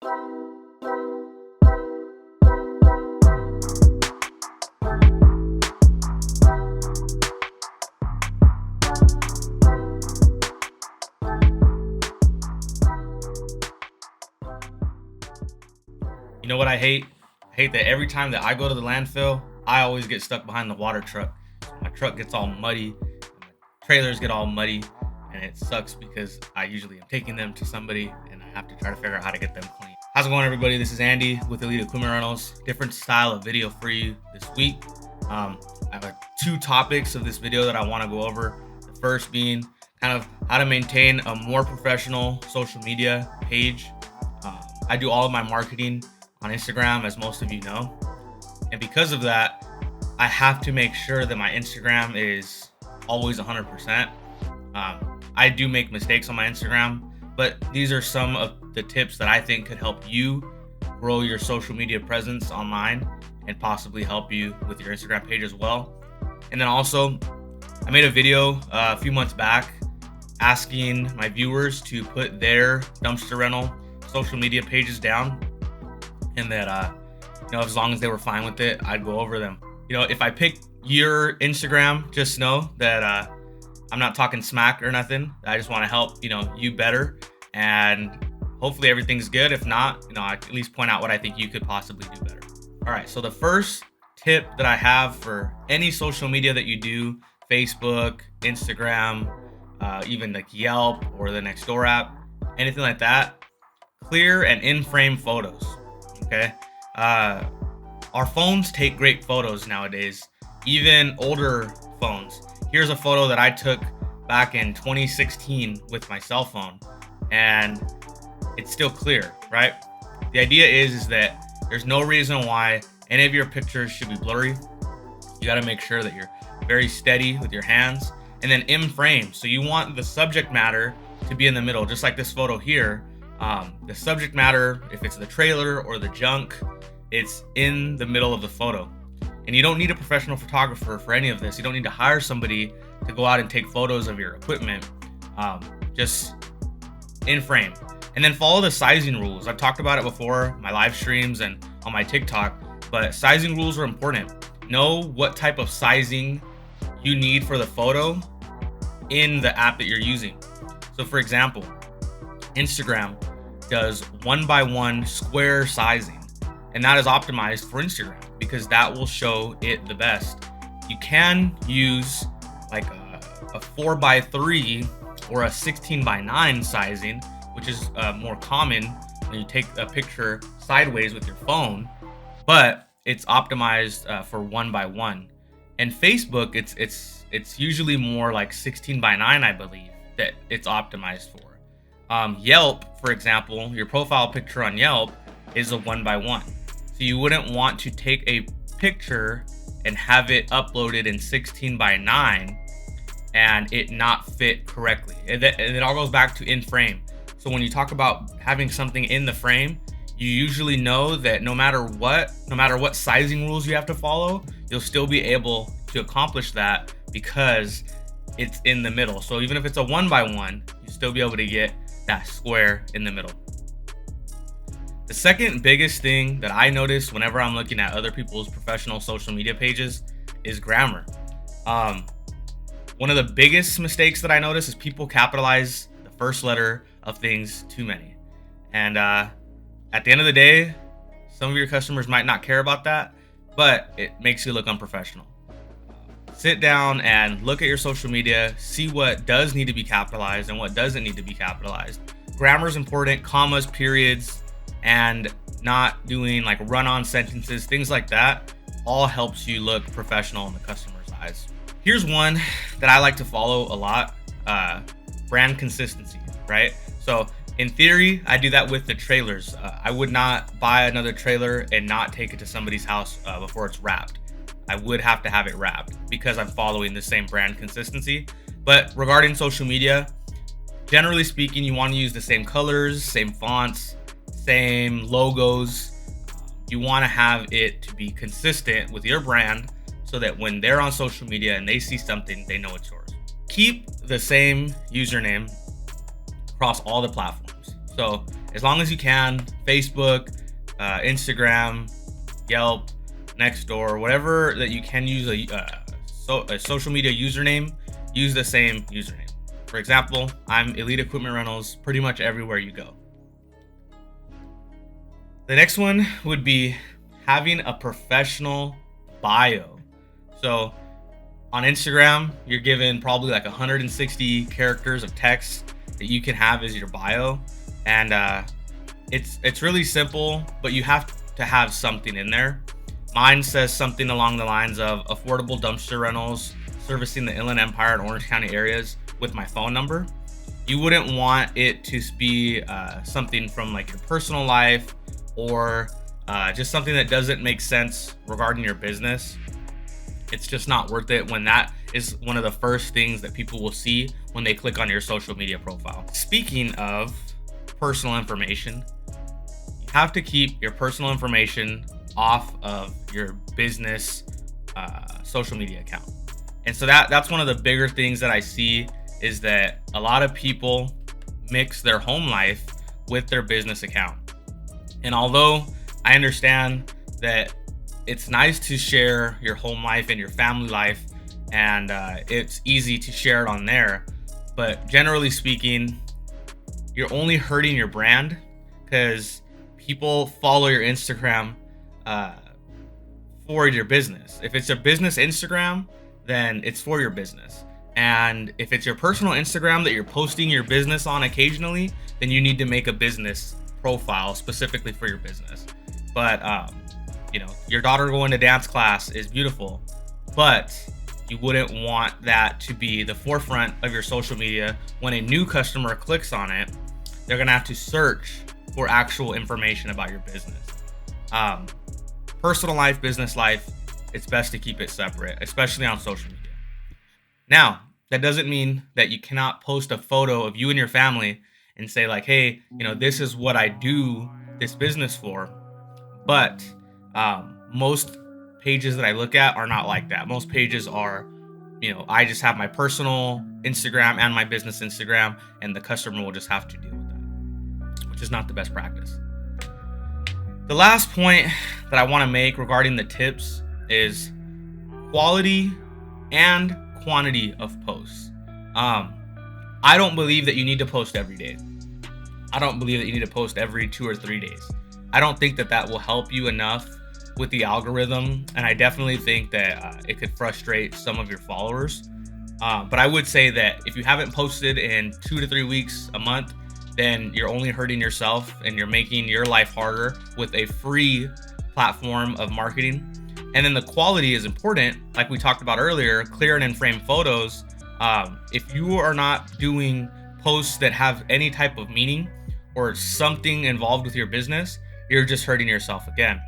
You know what I hate? I hate that every time that I go to the landfill, I always get stuck behind the water truck. My truck gets all muddy, my trailers get all muddy, and it sucks because I usually am taking them to somebody and I have to try to figure out how to get them clean. How's it going, everybody? This is Andy with Elite Equipment Rentals. Different style of video for you this week. I have two topics of this video that I want to go over. The first being kind of how to maintain a more professional social media page. I do all of my marketing on Instagram, as most of you know. And because of that, I have to make sure that my Instagram is always 100%. I do make mistakes on my Instagram, but these are some of the tips that I think could help you grow your social media presence online and possibly help you with your Instagram page as well. And then also, I made a video a few months back asking my viewers to put their dumpster rental social media pages down, and that as long as they were fine with it, I'd go over them. If I pick your Instagram, just know that I'm not talking smack or nothing. I just want to help you better, and hopefully everything's good. If not, I at least point out what I think you could possibly do better. All right, so the first tip that I have for any social media that you do, Facebook, Instagram, even like Yelp or the Nextdoor app, anything like that, clear and in-frame photos. Okay, our phones take great photos nowadays, even older phones. Here's a photo that I took back in 2016 with my cell phone, and it's still clear, right? The idea is that there's no reason why any of your pictures should be blurry. You got to make sure that you're very steady with your hands, and then in frame. So you want the subject matter to be in the middle, just like this photo here. The subject matter, if it's the trailer or the junk, it's in the middle of the photo. And you don't need a professional photographer for any of this. You don't need to hire somebody to go out and take photos of your equipment. Just in frame. And then follow the sizing rules. I've talked about it before, my live streams and on my TikTok, but sizing rules are important. Know what type of sizing you need for the photo in the app that you're using. So for example, Instagram does 1x1 square sizing, and that is optimized for Instagram because that will show it the best. You can use like a 4x3 or a 16x9 sizing, which is more common when you take a picture sideways with your phone, but it's optimized for 1x1. And Facebook, it's usually more like 16x9, I believe, that it's optimized for. Yelp, for example, your profile picture on Yelp is a 1x1. So you wouldn't want to take a picture and have it uploaded in 16x9 and it not fit correctly. And it all goes back to in frame. So when you talk about having something in the frame, you usually know that no matter what sizing rules you have to follow, you'll still be able to accomplish that because it's in the middle. So even if it's a 1x1, you still be able to get that square in the middle. The second biggest thing that I notice whenever I'm looking at other people's professional social media pages is grammar. One of the biggest mistakes that I notice is people capitalize the first letter of things too many. And at the end of the day, some of your customers might not care about that, but it makes you look unprofessional. Sit down and look at your social media, see what does need to be capitalized and what doesn't need to be capitalized. Grammar is important, commas, periods, and not doing like run-on sentences, things like that, all helps you look professional in the customer's eyes. Here's one that I like to follow a lot, brand consistency, right? So in theory, I do that with the trailers. I would not buy another trailer and not take it to somebody's house before it's wrapped. I would have to have it wrapped because I'm following the same brand consistency. But regarding social media, generally speaking, you want to use the same colors, same fonts, same logos. You want to have it to be consistent with your brand so that when they're on social media and they see something, they know it's yours. Keep the same username across all the platforms. So as long as you can. Facebook, Instagram, Yelp, Nextdoor, whatever that you can use a social media username, use the same username. For example, I'm Elite Equipment Rentals pretty much everywhere you go. The next one would be having a professional bio. So on Instagram, you're given probably like 160 characters of text that you can have as your bio. And it's really simple, but you have to have something in there. Mine says something along the lines of affordable dumpster rentals servicing the Inland Empire and Orange County areas with my phone number. You wouldn't want it to be something from like your personal life or just something that doesn't make sense regarding your business. It's just not worth it when that is one of the first things that people will see when they click on your social media profile. Speaking of personal information, you have to keep your personal information off of your business social media account. And so that's one of the bigger things that I see is that a lot of people mix their home life with their business account. And although I understand that it's nice to share your home life and your family life, and it's easy to share it on there, but generally speaking, you're only hurting your brand because people follow your Instagram for your business. If it's a business Instagram, then it's for your business. And if it's your personal Instagram that you're posting your business on occasionally, then you need to make a business profile specifically for your business. But your daughter going to dance class is beautiful, but you wouldn't want that to be the forefront of your social media. When a new customer clicks on it, they're gonna have to search for actual information about your business. Personal life, business life, it's best to keep it separate, especially on social media. Now, that doesn't mean that you cannot post a photo of you and your family and say like, hey, this is what I do this business for. But most pages that I look at are not like that. Most pages are, I just have my personal Instagram and my business Instagram, and the customer will just have to deal with that, which is not the best practice. The last point that I want to make regarding the tips is quality and quantity of posts. I don't believe that you need to post every day. I don't believe that you need to post every 2 or 3 days. I don't think that will help you enough with the algorithm, and I definitely think that it could frustrate some of your followers. But I would say that if you haven't posted in 2 to 3 weeks, a month, then you're only hurting yourself and you're making your life harder with a free platform of marketing. And then the quality is important, like we talked about earlier, clear and in-frame photos. If you are not doing posts that have any type of meaning or something involved with your business, you're just hurting yourself again.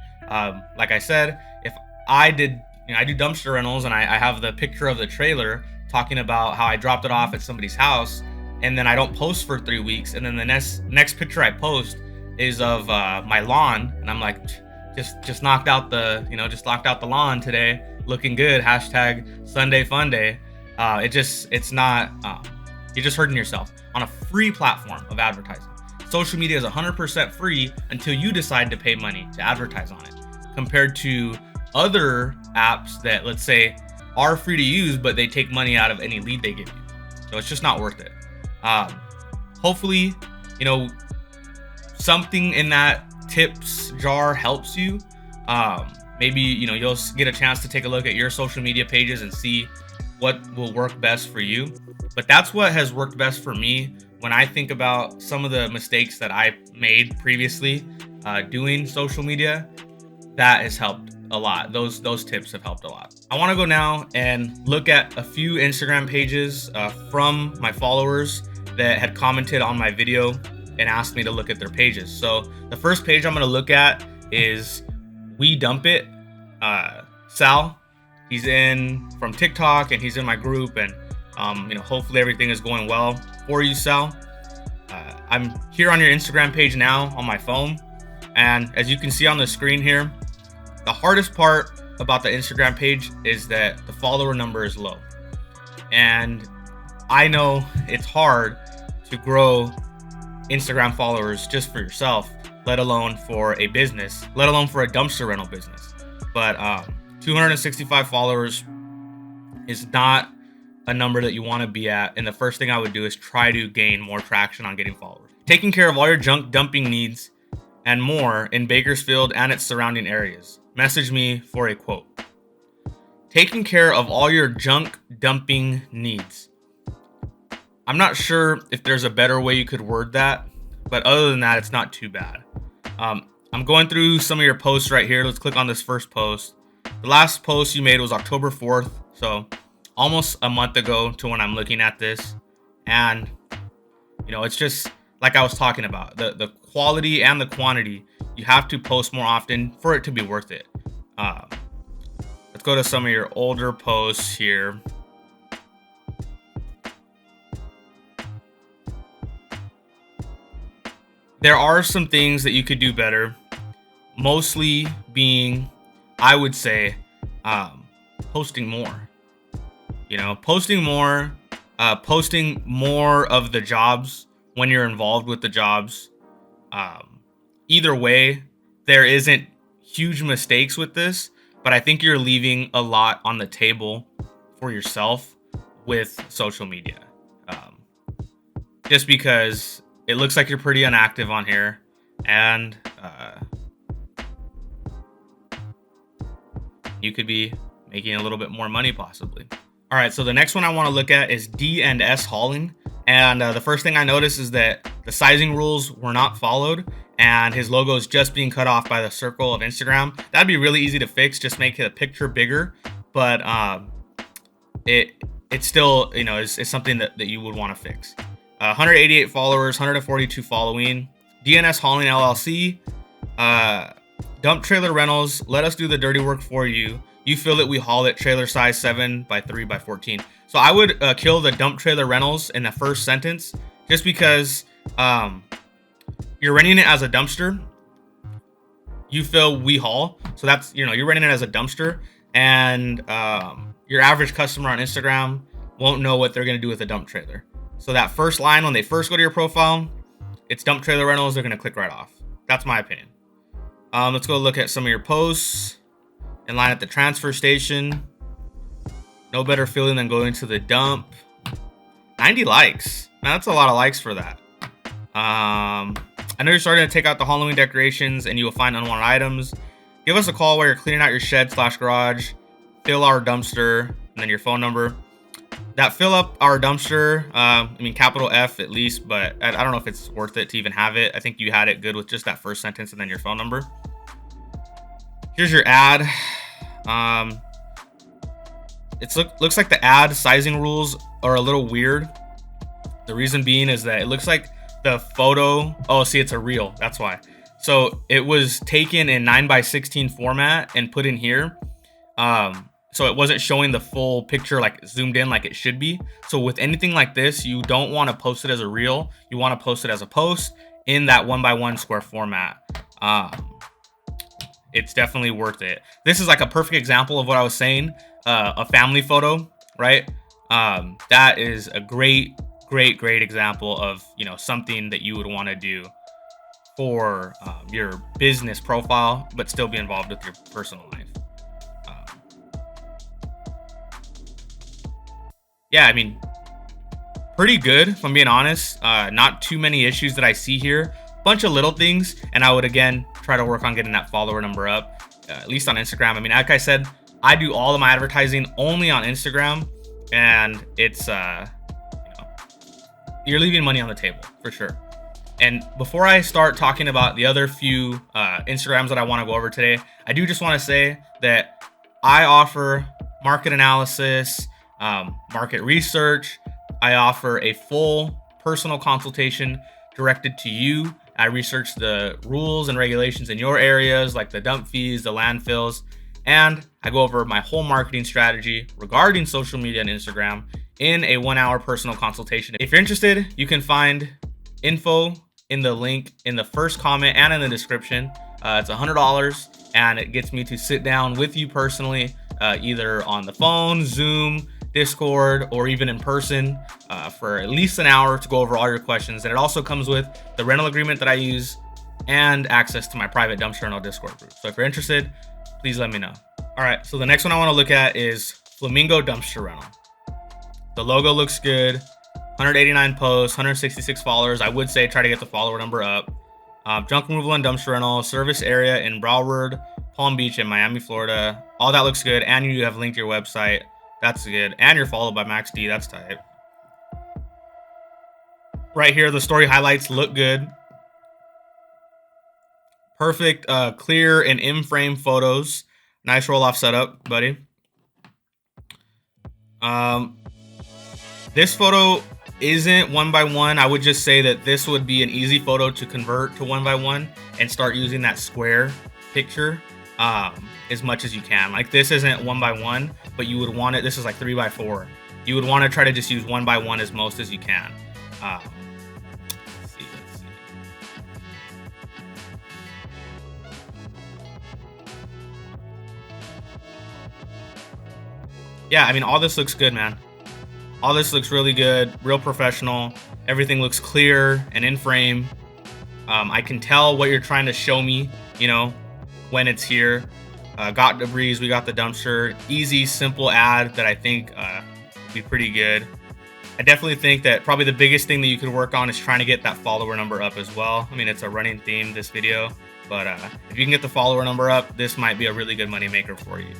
Like I said, if I do dumpster rentals and I have the picture of the trailer talking about how I dropped it off at somebody's house, and then I don't post for 3 weeks, and then the next picture I post is of my lawn, and I'm like, just knocked out the lawn today, looking good. #Sunday Fun Day. It's not. You're just hurting yourself on a free platform of advertising. Social media is 100% free until you decide to pay money to advertise on it, compared to other apps that, let's say, are free to use, but they take money out of any lead they give you. So it's just not worth it. Hopefully, something in that tips jar helps you. Maybe, you'll get a chance to take a look at your social media pages and see what will work best for you. But that's what has worked best for me when I think about some of the mistakes that I made previously doing social media. That has helped a lot. Those tips have helped a lot. I want to go now and look at a few Instagram pages from my followers that had commented on my video and asked me to look at their pages. So the first page I'm going to look at is We Dump It. Sal, he's in from TikTok and he's in my group, and hopefully everything is going well for you, Sal. I'm here on your Instagram page now on my phone, and as you can see on the screen here, the hardest part about the Instagram page is that the follower number is low. And I know it's hard to grow Instagram followers just for yourself, let alone for a business, let alone for a dumpster rental business. But 265 followers is not a number that you want to be at. And the first thing I would do is try to gain more traction on getting followers. Taking care of all your junk dumping needs and more in Bakersfield and its surrounding areas. Message me for a quote. Taking care of all your junk dumping needs. I'm not sure if there's a better way you could word that, but other than that, it's not too bad. I'm going through some of your posts right here. Let's click on this first post. The last post you made was October 4th, so almost a month ago to when I'm looking at this. And, it's just like I was talking about, the quality and the quantity. You have to post more often for it to be worth it. Let's go to some of your older posts here. There are some things that you could do better, mostly being, I would say, posting more. Posting more of the jobs when you're involved with the jobs. Either way, there isn't huge mistakes with this, but I think you're leaving a lot on the table for yourself with social media. Just because it looks like you're pretty inactive on here, and you could be making a little bit more money possibly. All right, so the next one I want to look at is D&S Hauling. And the first thing I noticed is that the sizing rules were not followed, and his logo is just being cut off by the circle of Instagram. That'd be really easy to fix, just make the picture bigger. But it's still, is something that you would want to fix. 188 followers, 142 following. D&S Hauling LLC. Dump trailer rentals. Let us do the dirty work for you. You feel it, we haul it. Trailer size 7 by 3 by 14. So I would kill the dump trailer rentals in the first sentence, just because you're renting it as a dumpster. You feel we haul. So that's, you're renting it as a dumpster, and your average customer on Instagram won't know what they're going to do with a dump trailer. So that first line, when they first go to your profile, it's dump trailer rentals, they're going to click right off. That's my opinion. Let's go look at some of your posts. In line at the transfer station. No better feeling than going to the dump. 90 likes. Man, that's a lot of likes for that. I know you're starting to take out the Halloween decorations and you will find unwanted items. Give us a call while you're cleaning out your shed/garage. Fill our dumpster, and then your phone number. That fill up our dumpster, capital F at least, but I don't know if it's worth it to even have it. I think you had it good with just that first sentence and then your phone number. Here's your ad. Looks like the ad sizing rules are a little weird. The reason being is that it looks like the photo. Oh, see, it's a reel. That's why. So it was taken in 9:16 format and put in here. So it wasn't showing the full picture, like zoomed in like it should be. So with anything like this, you don't want to post it as a reel. You want to post it as a post in that 1x1 square format. It's definitely worth it. This is like a perfect example of what I was saying. A family photo, right? That is a great example of, something that you would want to do for your business profile, but still be involved with your personal life. Pretty good, if I'm being honest. Not too many issues that I see here. Bunch of little things, and I would again try to work on getting that follower number up, at least on Instagram. Like I said, I do all of my advertising only on Instagram, and it's you're leaving money on the table for sure. And before I start talking about the other few Instagrams that I want to go over today, I do just want to say that I offer market analysis, market research. I offer a full personal consultation directed to you. I research the rules and regulations in your areas, like the dump fees, the landfills, and I go over my whole marketing strategy regarding social media and Instagram in a 1-hour personal consultation. If you're interested, you can find info in the link in the first comment and in the description. It's $100, and it gets me to sit down with you personally, either on the phone, Zoom, Discord or even in person for at least an hour to go over all your questions. And it also comes with the rental agreement that I use and access to my private dumpster rental Discord group. So if you're interested, please let me know. All right, so the next one I want to look at is Flamingo Dumpster Rental. The logo looks good. 189 posts, 166 followers. I would say try to get the follower number up. Junk removal and dumpster rental, service area in Broward, Palm Beach, and Miami, Florida. All that looks good. And you have linked your website. That's good. And you're followed by Max D. That's tight. Right here, the story highlights look good. Perfect, clear and in-frame photos. Nice roll-off setup, buddy. This photo isn't 1x1. I would just say that this would be an easy photo to convert to 1x1 and start using that square picture as much as you can. Like this isn't 1x1, but you would want it. This is like 3x4. You would want to try to just use 1x1 as most as you can. Let's see. Yeah, I mean, all this looks good, man. All this looks really good, real professional. Everything looks clear and in frame. I can tell what you're trying to show me, you know, when it's here. Got the breeze, we got the dumpster. Easy, simple ad that I think would be pretty good. I definitely think that probably the biggest thing that you could work on is trying to get that follower number up as well. I mean, it's a running theme, this video, but if you can get the follower number up, this might be a really good money maker for you.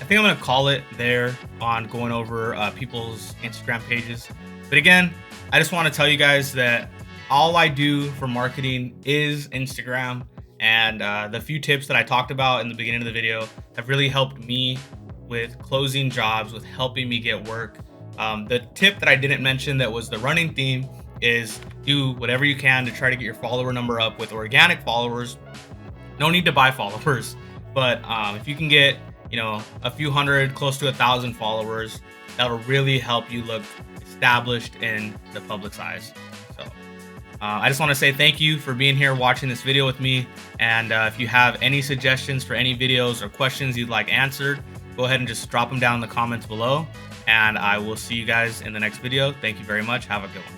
I think I'm going to call it there on going over people's Instagram pages. But again, I just want to tell you guys that all I do for marketing is Instagram. And the few tips that I talked about in the beginning of the video have really helped me with closing jobs, with helping me get work. The tip that I didn't mention that was the running theme is do whatever you can to try to get your follower number up with organic followers. No need to buy followers, but if you can get, you know, a few hundred, close to 1,000 followers, that'll really help you look established in the public's eyes. So I just want to say thank you for being here watching this video with me. And if you have any suggestions for any videos or questions you'd like answered, go ahead and just drop them down in the comments below. And I will see you guys in the next video. Thank you very much. Have a good one.